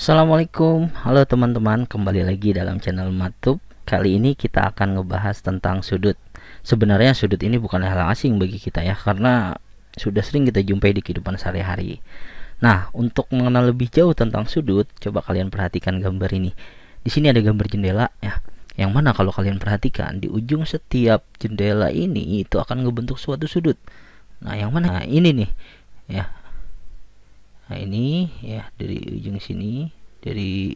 Assalamualaikum, halo teman-teman, kembali lagi dalam channel Matub. Kali ini kita akan ngebahas tentang sudut. Sebenarnya sudut ini bukan hal asing bagi kita ya, karena sudah sering kita jumpai di kehidupan sehari-hari. Nah, untuk mengenal lebih jauh tentang sudut, coba kalian perhatikan gambar ini. Di sini ada gambar jendela ya, yang mana kalau kalian perhatikan di ujung setiap jendela ini itu akan ngebentuk suatu sudut. Nah, yang mana? Nah, ini nih ya. Nah, ini ya dari ujung sini, dari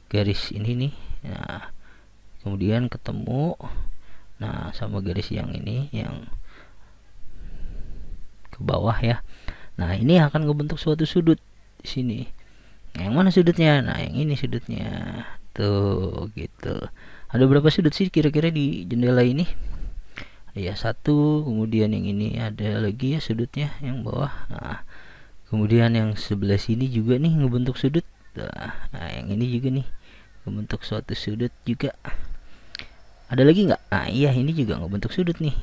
garis ini nih. Nah, kemudian ketemu sama garis yang ini yang ke bawah ya. Nah, ini akan ngebentuk suatu sudut di sini. Nah, yang mana sudutnya? Nah, yang ini sudutnya. Tuh, gitu. Ada berapa sudut sih kira-kira di jendela ini? Ya, satu, kemudian yang ini ada lagi ya sudutnya yang bawah. Nah, kemudian yang sebelah sini juga nih ngebentuk sudut. Nah, yang ini juga nih ngebentuk suatu sudut juga. Ada lagi nggak? Nah, iya, ini juga ngebentuk sudut nih.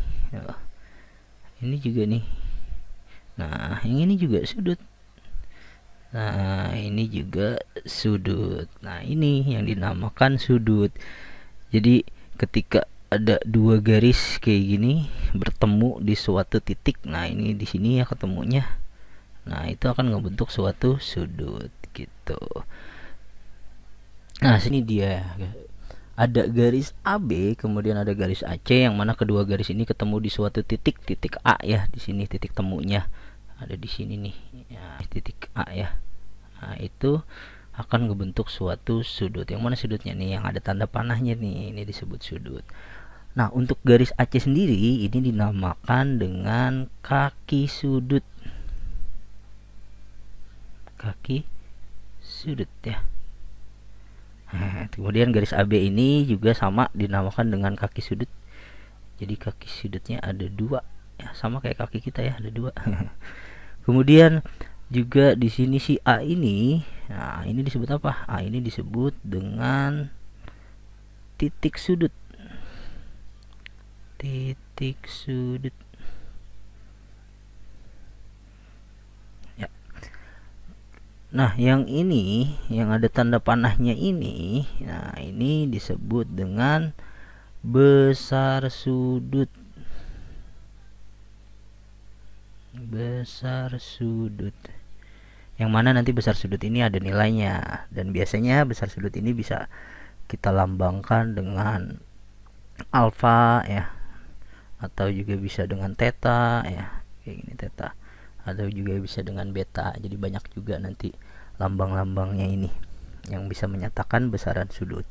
Ini juga nih. Nah, yang ini juga sudut. Nah, ini juga sudut. Nah, ini yang dinamakan sudut. Jadi ketika ada dua garis kayak gini bertemu di suatu titik, nah ini di sini ya ketemunya. Nah, itu akan ngebentuk suatu sudut gitu. Nah, sini dia ada garis AB, kemudian ada garis AC, yang mana kedua garis ini ketemu di suatu titik, titik A ya. Di sini titik temunya ada di sini nih ya, titik A ya. Nah, itu akan ngebentuk suatu sudut. Yang mana sudutnya nih? Yang ada tanda panahnya nih, ini disebut sudut. Nah, untuk garis AC sendiri ini dinamakan dengan kaki sudut. Kaki sudut ya. Kemudian garis AB ini juga sama dinamakan dengan kaki sudut. Jadi kaki sudutnya ada dua ya, sama kayak kaki kita ya, ada dua. Kemudian juga di sini si A ini, nah ini disebut apa? A ini disebut dengan titik sudut. Titik sudut. Ya. Nah, yang ini yang ada tanda panahnya ini, nah ini disebut dengan besar sudut. Besar sudut. Yang mana nanti besar sudut ini ada nilainya, dan biasanya besar sudut ini bisa kita lambangkan dengan alfa ya, atau juga bisa dengan theta ya, kayak gini theta, atau juga bisa dengan beta. Jadi banyak juga nanti lambang-lambangnya ini yang bisa menyatakan besaran sudut.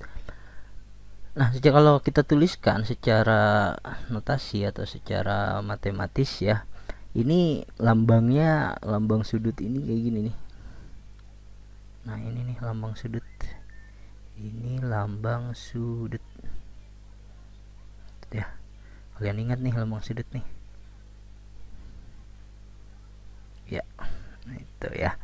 Nah, kalau kita tuliskan secara notasi atau secara matematis ya, ini lambangnya, lambang sudut ini kayak gini nih. Nah, ini nih lambang sudut. Ini lambang sudut. Ya. Kalian ingat nih lambang sudut nih. Ya. Nah, itu ya.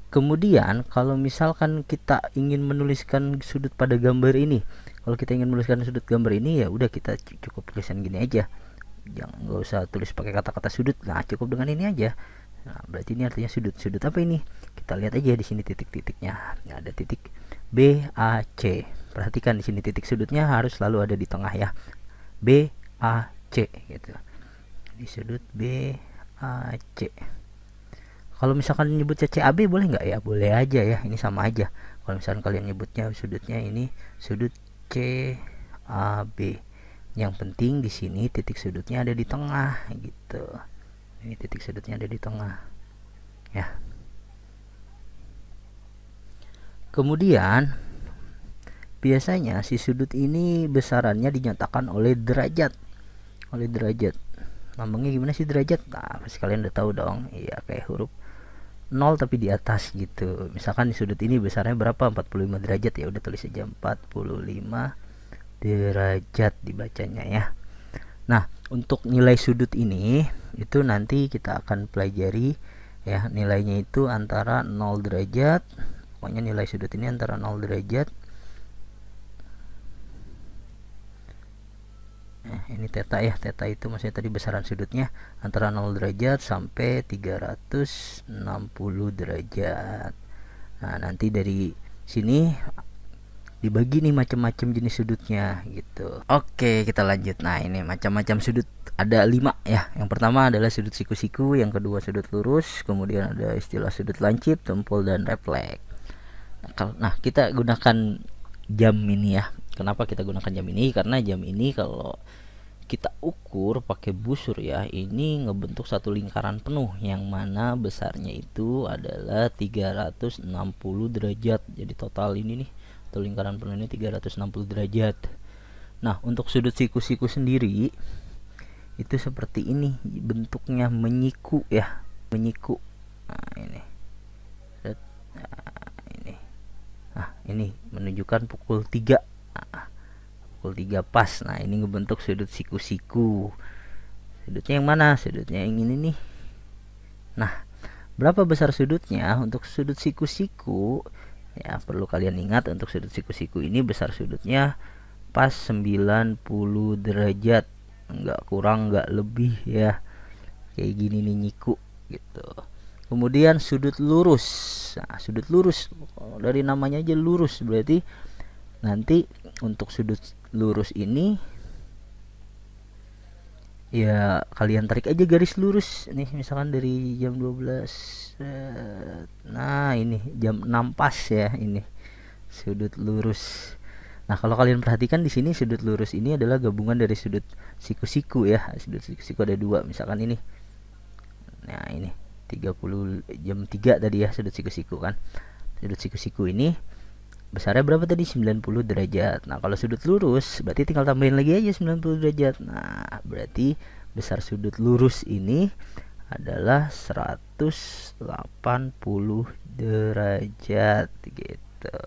Kemudian kalau misalkan kita ingin menuliskan sudut pada gambar ini, kalau kita ingin menuliskan sudut gambar ini ya udah kita cukup tulisan gini aja. Jangan, nggak usah tulis pakai kata-kata sudut. Nah, cukup dengan ini aja. Nah, berarti ini artinya sudut. Sudut apa ini? Kita lihat aja di sini titik-titiknya. Nah, ada titik B, A, C. Perhatikan di sini titik sudutnya harus selalu ada di tengah ya. B, A, C gitu. Di sudut B, A, C. Kalau misalkan nyebutnya CAB boleh nggak ya? Boleh aja ya. Ini sama aja. Kalau misalkan kalian nyebutnya sudutnya ini sudut CAB. Yang penting di sini titik sudutnya ada di tengah gitu. Ini titik sudutnya ada di tengah. Ya. Kemudian biasanya si sudut ini besarannya dinyatakan oleh derajat. Oleh derajat. Lambangnya gimana sih derajat? Nah, pasti kalian udah tahu dong. Iya, kayak huruf 0 tapi di atas gitu. Misalkan di sudut ini besarnya berapa? 45 derajat, ya udah tulis aja 45 derajat dibacanya ya. Nah, untuk nilai sudut ini itu nanti kita akan pelajari ya, nilainya itu antara 0 derajat. Pokoknya nilai sudut ini antara 0 derajat. Ini theta ya, theta itu maksudnya tadi besaran sudutnya antara 0 derajat sampai 360 derajat. Nah, nanti dari Sini dibagi nih macam-macam jenis sudutnya gitu. Oke, kita lanjut. Nah, ini macam-macam sudut ada 5 ya. Yang pertama adalah sudut siku-siku, yang kedua sudut lurus, kemudian ada istilah sudut lancip, tumpul, dan refleks. Nah, kita gunakan jam ini ya. Kenapa kita gunakan jam ini? Karena jam ini kalau kita ukur pakai busur ya, ini ngebentuk satu lingkaran penuh yang mana besarnya itu adalah 360 derajat. Jadi total ini nih, satu lingkaran penuh ini 360 derajat. Nah, untuk sudut siku-siku sendiri itu seperti ini bentuknya, menyiku ya, menyiku. Nah, ini. Nah, ini menunjukkan pukul 3. Pukul 3 pas. Nah, ini ngebentuk sudut siku-siku. Sudutnya yang mana? Sudutnya yang ini nih. Nah, berapa besar sudutnya? Untuk sudut siku-siku ya, perlu kalian ingat, untuk sudut siku-siku ini besar sudutnya pas 90 derajat, nggak kurang nggak lebih ya. Kayak gini nih nyiku gitu. Kemudian sudut lurus. Nah, sudut lurus dari namanya aja lurus, berarti nanti untuk sudut lurus ini ya kalian tarik aja garis lurus nih, misalkan dari jam 12. Nah, ini jam 6 pas ya, ini sudut lurus. Nah, kalau kalian perhatikan di sini sudut lurus ini adalah gabungan dari sudut siku-siku ya. Sudut siku-siku ada 2, misalkan ini. Nah, ini 30 jam 3 tadi ya sudut siku-siku kan. Sudut siku-siku ini besarnya berapa tadi? 90 derajat. Nah, kalau sudut lurus berarti tinggal tambahin lagi aja 90 derajat. Nah, berarti besar sudut lurus ini adalah 180 derajat gitu.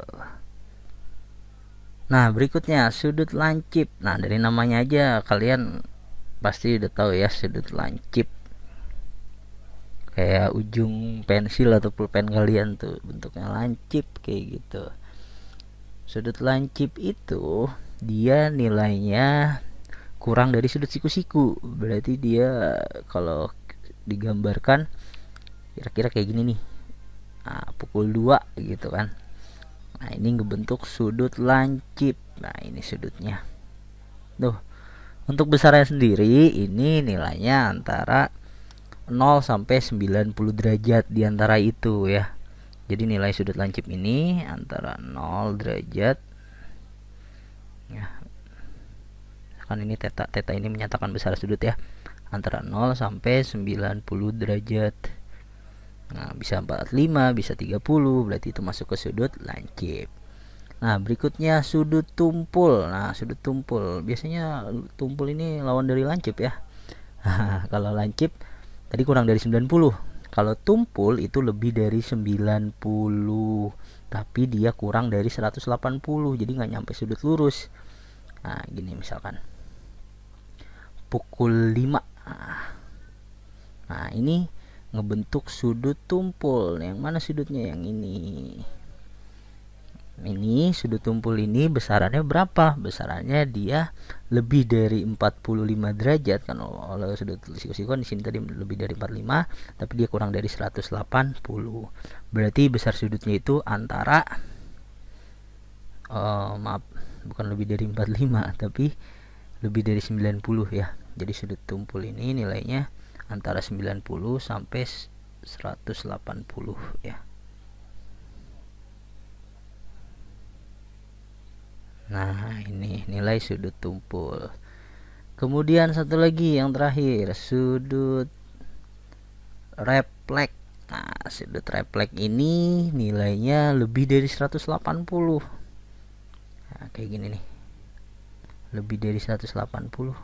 Nah, berikutnya sudut lancip. Nah, dari namanya aja kalian pasti udah tahu ya sudut lancip. Kayak ujung pensil atau pulpen kalian tuh bentuknya lancip kayak gitu. Sudut lancip itu dia nilainya kurang dari sudut siku-siku. Berarti dia kalau digambarkan kira-kira kayak gini nih. Nah, pukul 2 gitu kan. Nah, ini ngebentuk sudut lancip. Nah, ini sudutnya. Tuh. Untuk besarnya sendiri ini nilainya antara 0 sampai 90 derajat di antara itu ya. Jadi nilai sudut lancip ini antara 0 derajat ya. Kan ini theta ini menyatakan besar sudut ya. Antara 0 sampai 90 derajat. Nah, bisa 45, bisa 30, berarti itu masuk ke sudut lancip. Nah, berikutnya sudut tumpul. Nah, sudut tumpul biasanya tumpul ini lawan dari lancip ya. Kalau lancip tadi kurang dari 90. Kalau tumpul itu lebih dari 90, tapi dia kurang dari 180, jadi nggak nyampe sudut lurus. Nah, gini misalkan pukul 5. Nah, ini ngebentuk sudut tumpul. Yang mana sudutnya? Yang ini. Ini sudut tumpul ini besarannya berapa? Besarannya dia lebih dari 45 derajat kan. Kalau sudut siku-siku kan di sini tadi lebih dari 45, tapi dia kurang dari 180. Berarti besar sudutnya itu antara maaf, bukan lebih dari 45, tapi lebih dari 90 ya. Jadi sudut tumpul ini nilainya antara 90 sampai 180 ya. Nah, ini nilai sudut tumpul. Kemudian satu lagi yang terakhir, sudut refleks. Nah, sudut refleks ini nilainya lebih dari 180. Nah, kayak gini nih. Lebih dari 180.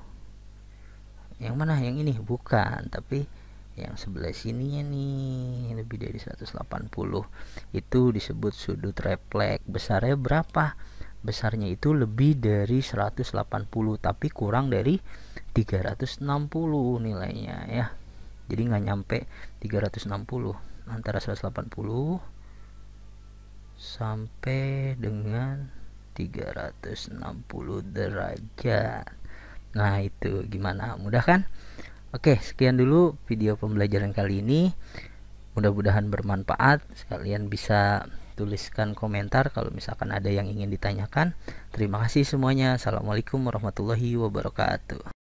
Yang mana? Yang ini? Bukan, tapi yang sebelah sininya nih lebih dari 180. Itu disebut sudut refleks. Besarnya berapa? Besarnya itu lebih dari 180, tapi kurang dari 360 nilainya ya. Jadi nggak nyampe 360, antara 180 sampai dengan 360 derajat. Nah, itu gimana? Mudah kan? Oke, sekian dulu video pembelajaran kali ini. Mudah-mudahan bermanfaat. Kalian bisa tuliskan komentar kalau misalkan ada yang ingin ditanyakan. Terima kasih semuanya. Assalamualaikum warahmatullahi wabarakatuh.